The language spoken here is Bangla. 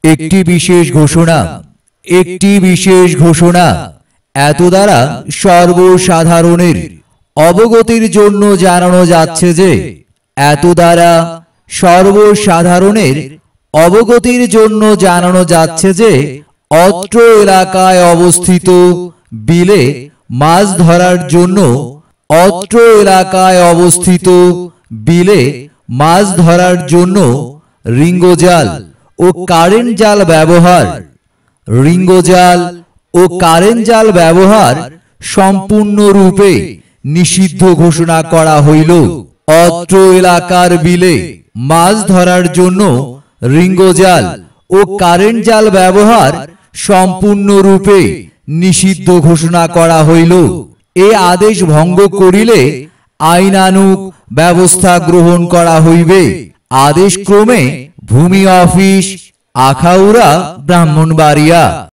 একটি বিশেষ ঘোষণা, একটি বিশেষ ঘোষণা এত দ্বারা সর্বসাধারণের অবগতির জন্য জানানো যাচ্ছে যে, এত দ্বারা সর্বসাধারণের অবগতির জন্য জানানো যাচ্ছে যে, অত্র এলাকায় অবস্থিত বিলে মাছ ধরার জন্য, অত্র এলাকায় অবস্থিত বিলে মাছ ধরার জন্য রিঙ্গজাল ও কারেন্ট জাল ব্যবহার, রিঙ্গজাল ও কারেন্ট জাল ব্যবহার সম্পূর্ণরূপে নিষিদ্ধ ঘোষণা করা হইল। অত্র এলাকার বিলে মাছ ধরার জন্য রিঙ্গজাল ও কারেন্ট জাল ব্যবহার সম্পূর্ণরূপে নিষিদ্ধ ঘোষণা করা হইল। এ আদেশ ভঙ্গ করিলে আইনানুগ ব্যবস্থা গ্রহণ করা হইবে। আদেশক্রমে ভূমি অফিস, আখাউড়া, ব্রাহ্মণবাড়িয়া।